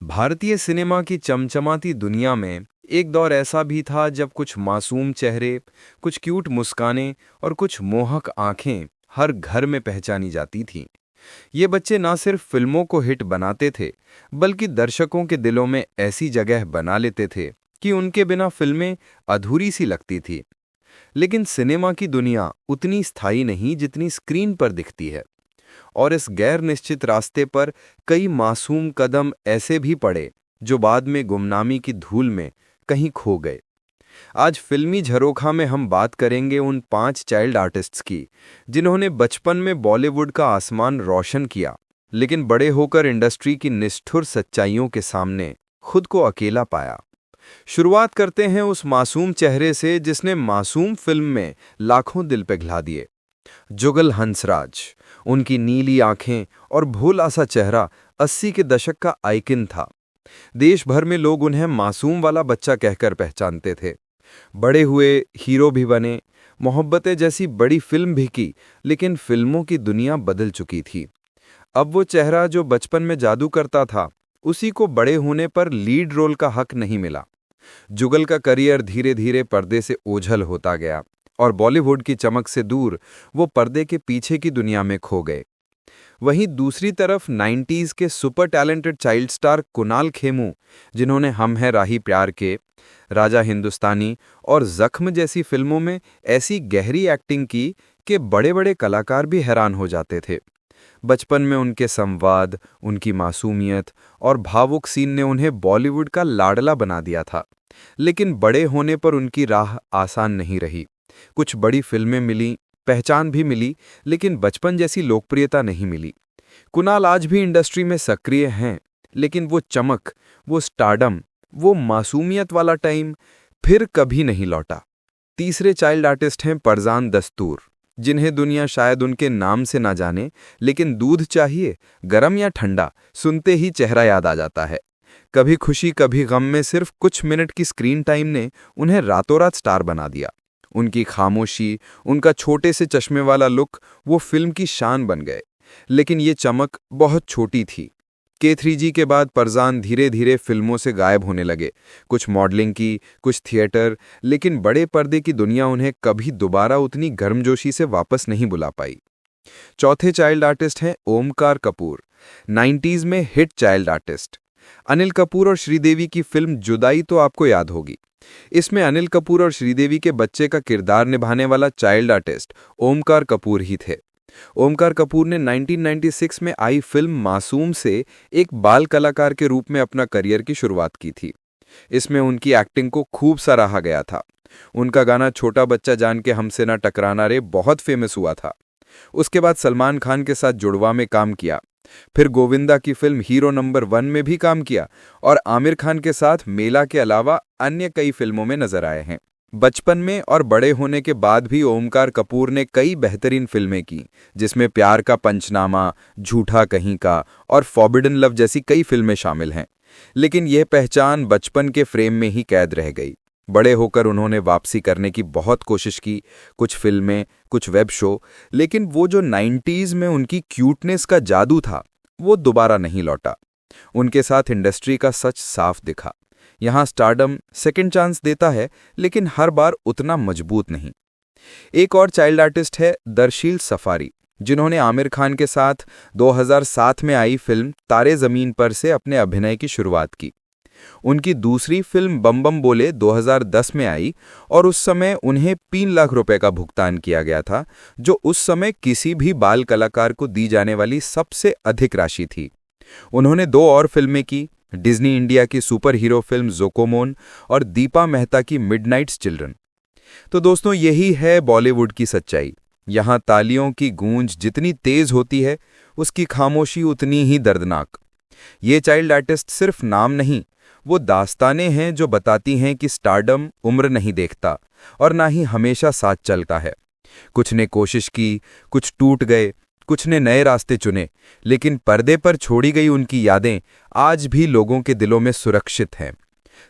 भारतीय सिनेमा की चमचमाती दुनिया में एक दौर ऐसा भी था जब कुछ मासूम चेहरे, कुछ क्यूट मुस्कानें और कुछ मोहक आंखें हर घर में पहचानी जाती थीं। ये बच्चे ना सिर्फ फिल्मों को हिट बनाते थे, बल्कि दर्शकों के दिलों में ऐसी जगह बना लेते थे कि उनके बिना फिल्में अधूरी सी लगती थी। लेकिन सिनेमा की दुनिया उतनी स्थायी नहीं जितनी स्क्रीन पर दिखती है, और इस गैर निश्चित रास्ते पर कई मासूम कदम ऐसे भी पड़े जो बाद में गुमनामी की धूल में कहीं खो गए। आज फिल्मी झरोखा में हम बात करेंगे उन 5 चाइल्ड आर्टिस्ट्स की जिन्होंने बचपन में बॉलीवुड का आसमान रोशन किया, लेकिन बड़े होकर इंडस्ट्री की निष्ठुर सच्चाइयों के सामने खुद को अकेला पाया। शुरुआत करते हैं उस मासूम चेहरे से जिसने मासूम फिल्म में लाखों दिल पिघला दिए। जुगल हंसराज। उनकी नीली आंखें और भोला सा चेहरा 80 के दशक का आइकन था। देश भर में लोग उन्हें मासूम वाला बच्चा कहकर पहचानते थे। बड़े हुए, हीरो भी बने, मोहब्बतें जैसी बड़ी फिल्म भी की, लेकिन फिल्मों की दुनिया बदल चुकी थी। अब वो चेहरा जो बचपन में जादू करता था, उसी को बड़े होने पर लीड रोल का हक नहीं मिला। जुगल का करियर धीरे धीरे पर्दे से ओझल होता गया और बॉलीवुड की चमक से दूर वो पर्दे के पीछे की दुनिया में खो गए। वहीं दूसरी तरफ 90s के super talented child star Kunal Khemu, जिन्होंने हम हैं राही प्यार के, राजा हिंदुस्तानी और जख्म जैसी फिल्मों में ऐसी गहरी एक्टिंग की कि बड़े बड़े कलाकार भी हैरान हो जाते थे। बचपन में उनके संवाद, उनकी मासूमियत और भावुक सीन ने उन्हें बॉलीवुड का लाडला बना दिया था। लेकिन बड़े होने पर उनकी राह आसान नहीं रही। कुछ बड़ी फिल्में मिली, पहचान भी मिली, लेकिन बचपन जैसी लोकप्रियता नहीं मिली। कुणाल आज भी इंडस्ट्री में सक्रिय हैं, लेकिन वो चमक, वो स्टारडम, वो मासूमियत वाला टाइम फिर कभी नहीं लौटा। तीसरे चाइल्ड आर्टिस्ट हैं फरजान दस्तूर, जिन्हें दुनिया शायद उनके नाम से ना जाने, लेकिन दूध चाहिए, गरम या ठंडा, सुनते ही चेहरा याद आ जाता है। कभी खुशी कभी गम में सिर्फ कुछ मिनट की स्क्रीन टाइम ने उन्हें रातों रात स्टार बना दिया। उनकी खामोशी, उनका छोटे से चश्मे वाला लुक वो फिल्म की शान बन गए। लेकिन ये चमक बहुत छोटी थी। K3G के बाद फरजान धीरे धीरे फिल्मों से गायब होने लगे। कुछ मॉडलिंग की, कुछ थिएटर, लेकिन बड़े पर्दे की दुनिया उन्हें कभी दोबारा उतनी गर्मजोशी से वापस नहीं बुला पाई। चौथे चाइल्ड आर्टिस्ट हैं ओमकार कपूर, 90s में hit child artist. Anil Kapoor और श्रीदेवी की फिल्म जुदाई तो आपको याद होगी। इसमें अनिल कपूर और श्रीदेवी के बच्चे का किरदार निभाने वाला चाइल्ड आर्टिस्ट ओमकार कपूर ही थे। ओमकार कपूर ने 1996 में आई फिल्म मासूम से एक बाल कलाकार के रूप में अपना करियर की शुरुआत की थी। इसमें उनकी एक्टिंग को खूब सराहा गया था। उनका गाना छोटा बच्चा जान के हमसे ना टकराना रे बहुत फेमस हुआ था। उसके बाद सलमान खान के साथ जुड़वा में काम किया, फिर गोविंदा की फिल्म हीरो नंबर 1 में भी काम किया और आमिर खान के साथ मेला के अलावा अन्य कई फिल्मों में नजर आए हैं। बचपन में और बड़े होने के बाद भी ओमकार कपूर ने कई बेहतरीन फिल्में की, जिसमें प्यार का पंचनामा, झूठा कहीं का और फॉरबिडन लव जैसी कई फिल्में शामिल हैं। लेकिन यह पहचान बचपन के फ्रेम में ही कैद रह गई। बड़े होकर उन्होंने वापसी करने की बहुत कोशिश की, कुछ फिल्में, कुछ वेब शो, लेकिन वो जो 90s में उनकी क्यूटनेस का जादू था, वो दोबारा नहीं लौटा। उनके साथ इंडस्ट्री का सच साफ दिखा। यहाँ स्टारडम सेकंड चांस देता है, लेकिन हर बार उतना मजबूत नहीं। एक और चाइल्ड आर्टिस्ट है दरशील सफारी, जिन्होंने आमिर खान के साथ 2007 में आई फिल्म तारे जमीन पर से अपने अभिनय की शुरुआत की। उनकी दूसरी फिल्म बम बम बोले 2010 में आई और उस समय उन्हें 3 लाख रुपए का भुगतान किया गया था, जो उस समय किसी भी बाल कलाकार को दी जाने वाली सबसे अधिक राशि थी। उन्होंने 2 और फिल्में की, डिज्नी इंडिया की सुपर हीरो फिल्म जोकोमोन और दीपा मेहता की मिडनाइट्स चिल्ड्रन। तो दोस्तों, यही है बॉलीवुड की सच्चाई। यहाँ तालियों की गूंज जितनी तेज होती है, उसकी खामोशी उतनी ही दर्दनाक। ये चाइल्ड आर्टिस्ट सिर्फ नाम नहीं, वो दास्तानें हैं जो बताती हैं कि स्टारडम उम्र नहीं देखता और ना ही हमेशा साथ चलता है। कुछ ने कोशिश की, कुछ टूट गए, कुछ ने नए रास्ते चुने, लेकिन पर्दे पर छोड़ी गई उनकी यादें आज भी लोगों के दिलों में सुरक्षित हैं।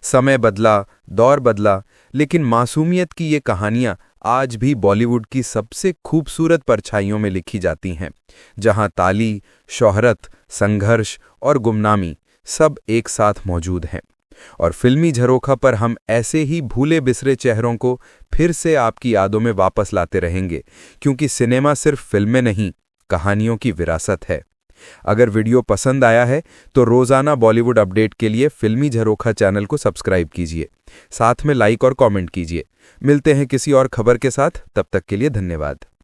समय बदला, दौर बदला, लेकिन मासूमियत की ये कहानियां आज भी बॉलीवुड की सबसे खूबसूरत परछाइयों में लिखी जाती हैं, जहां ताली, शोहरत, संघर्ष और गुमनामी सब एक साथ मौजूद हैं। और फिल्मी झरोखा पर हम ऐसे ही भूले बिसरे चेहरों को फिर से आपकी यादों में वापस लाते रहेंगे, क्योंकि सिनेमा सिर्फ फिल्में नहीं, कहानियों की विरासत है। अगर वीडियो पसंद आया है तो रोजाना बॉलीवुड अपडेट के लिए फिल्मी झरोखा चैनल को सब्सक्राइब कीजिए, साथ में लाइक और कमेंट कीजिए। मिलते हैं किसी और खबर के साथ, तब तक के लिए धन्यवाद।